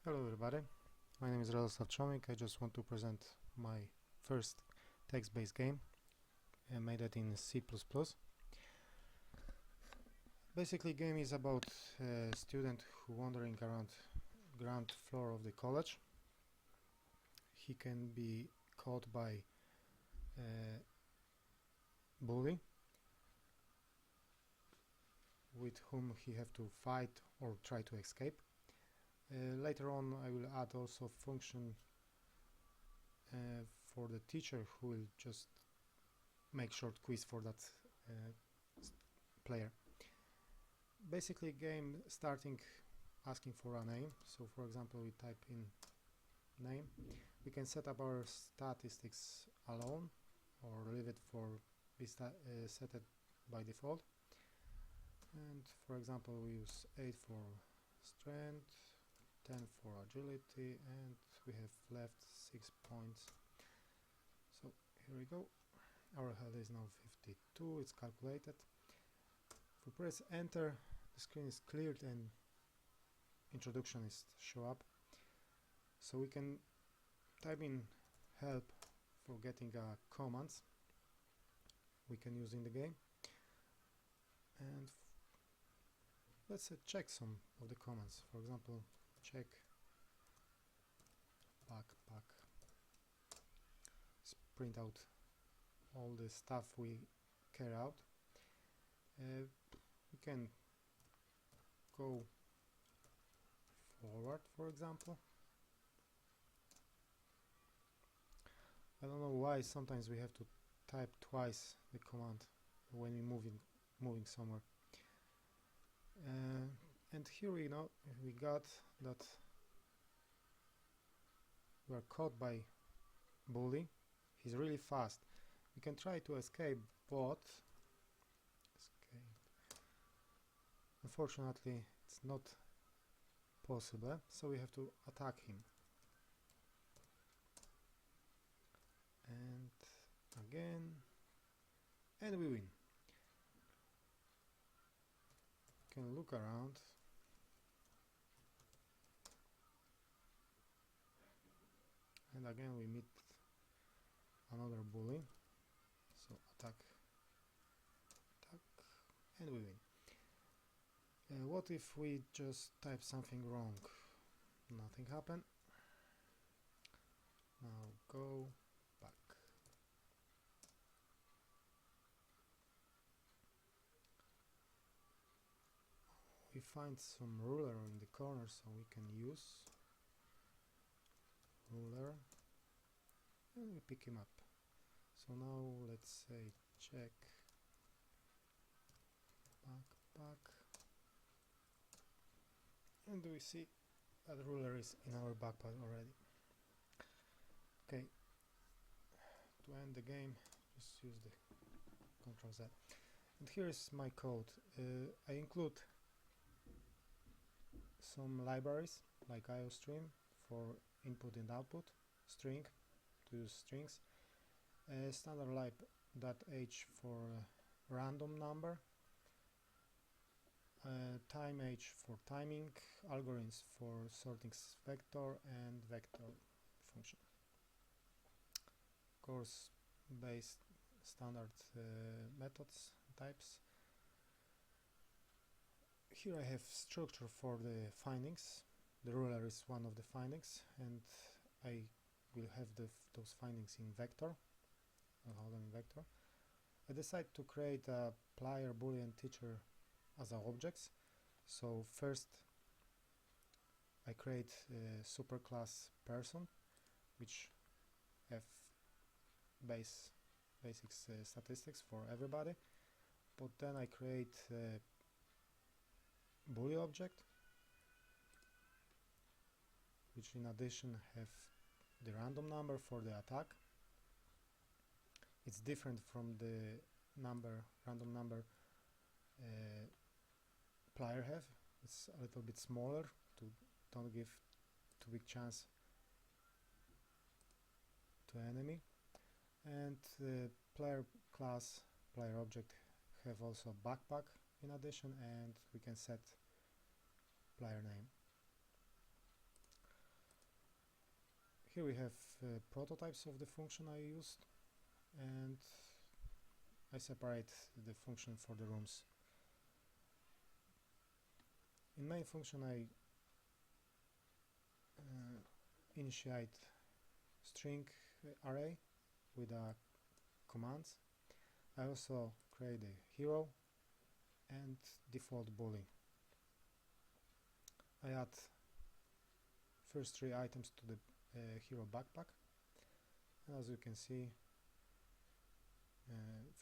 Hello everybody, my name is Radoslav Chomik. I just want to present my first text-based game. I made it in C++. Basically, game is about a student who wandering around ground floor of the college. He can be caught by a bully with whom he have to fight or try to escape. Later on I will add also function for the teacher who will just make short quiz for that player. Basically game starting asking for a name, so for example we type in name. We can set up our statistics alone or leave it for be set it by default, and for example we use 8 for strength, 10 for agility, and we have left 6 points. So here we go, our health is now 52, it's calculated. If we press enter, the screen is cleared and introduction is show up, so we can type in help for getting commands we can use in the game, and let's check some of the commands. For example, check backpack, print out all the stuff we carry out. We can go forward, for example. I don't know why sometimes we have to type twice the command when we moving somewhere. And here we got that we are caught by bully. He's really fast. We can try to escape, but unfortunately it's not possible, so we have to attack him. And again, and we win. We can look around. And again we meet another bully, so attack, and we win. What if we just type something wrong? Nothing happened. Now go back. We find some ruler in the corner, so we can use ruler and we pick him up. So now let's say check backpack, and we see that ruler is in our backpack already. Okay, to end the game just use the Ctrl Z, and here is my code. I include some libraries like IOStream for input and output, string to use strings, standard lib.h for random number, time-h for timing, algorithms for sorting vector, and vector function. Of course, based standard methods types. Here I have structure for the findings. The ruler is one of the findings, and I will have those findings in vector. Vector. I decide to create a player, boolean, teacher as objects. So first I create a superclass person, which have basic statistics for everybody. But then I create a boolean object, which in addition have the random number for the attack. It's different from the random number player have. It's a little bit smaller to don't give too big chance to enemy. And the player class, player object have also backpack in addition, and we can set player name. Here we have prototypes of the function I used, and I separate the function for the rooms. In main function I initiate string array with commands. I also create a hero and default boolean. I add first 3 items to the hero backpack, and as you can see,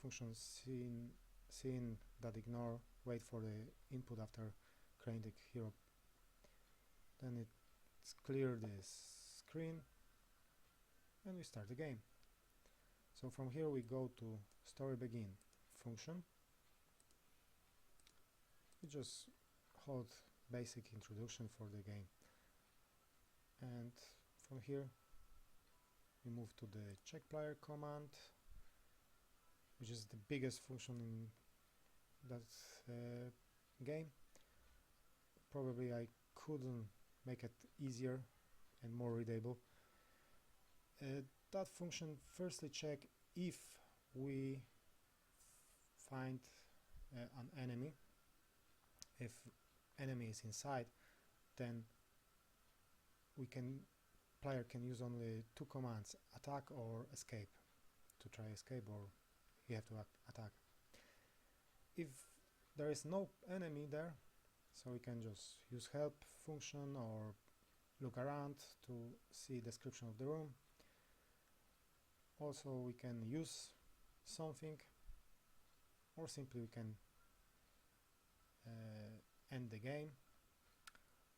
function scene that ignore wait for the input after creating the hero. Then it's clear the screen and we start the game. So from here we go to story begin function. We just hold basic introduction for the game, and from here we move to the check player command, which is the biggest function in that game. Probably I couldn't make it easier and more readable. That function firstly check if we find an enemy. If enemy is inside, then player can use only 2 commands, attack or escape, to try escape, or you have to attack. If there is no enemy there, so we can just use help function or look around to see description of the room. Also we can use something, or simply we can end the game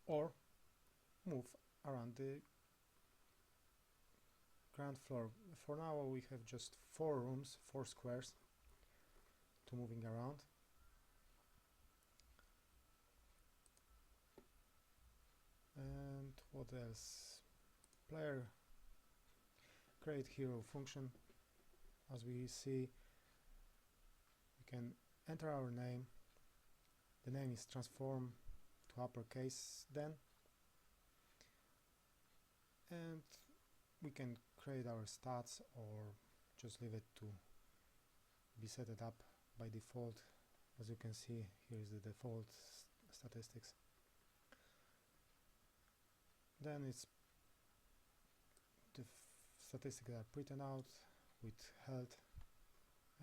or move around the ground floor. For now we have just 4 rooms, 4 squares to moving around. And what else? Player create hero function. As we see, we can enter our name. The name is transformed to uppercase then, and we can create our stats or just leave it to be set it up by default. As you can see, here is the default statistics. Then it's the statistics are printed out with health,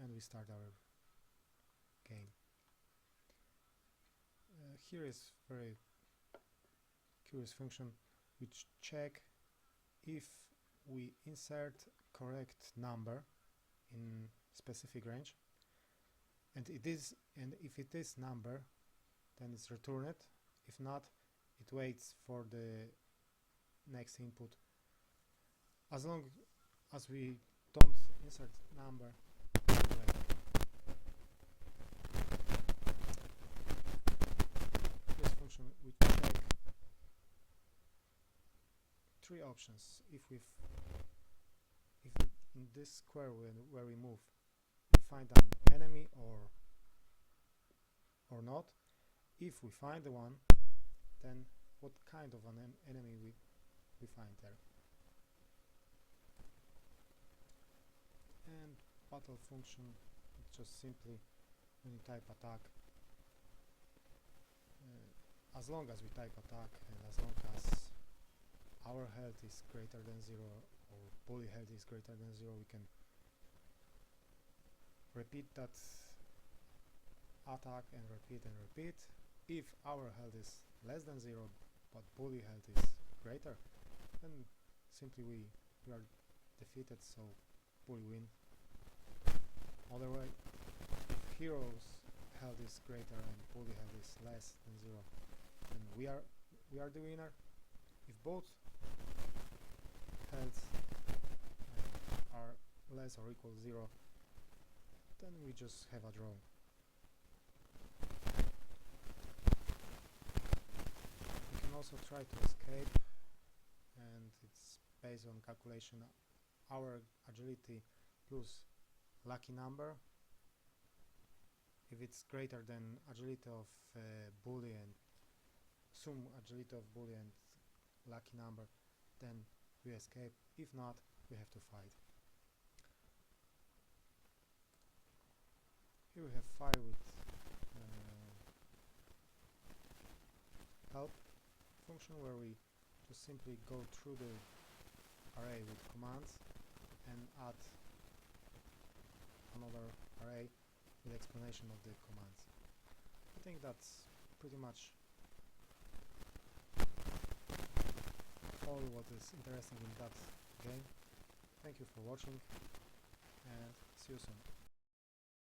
and we start our game. Here is very curious function which check if we insert correct number in specific range, and if it is number, then it's returned. If not, it waits for the next input. As long as we don't insert number, this function we check 3 options. If in this square where we move, we find an enemy or not. If we find the one, then what kind of an enemy we find there. And battle function, it's just simply when you type attack, as long as we type attack and as long as our health is greater than 0 or bully health is greater than 0, we can repeat that attack and repeat and repeat. If our health is less than 0 but bully health is greater, then simply we are defeated, so bully win. Otherwise, if hero's health is greater and bully health is less than 0, then we are the winner. If both healths are less or equal 0, then we just have a draw. We can also try to escape, and it's based on calculation our agility plus lucky number. If it's greater than agility of bully and sum agility of bully and lucky number, then we escape. If not, we have to fight. Here we have fire with help function, where we just simply go through the array with commands and add another array with explanation of the commands. I think that's pretty much all what is interesting in that game. Thank you for watching and see you soon.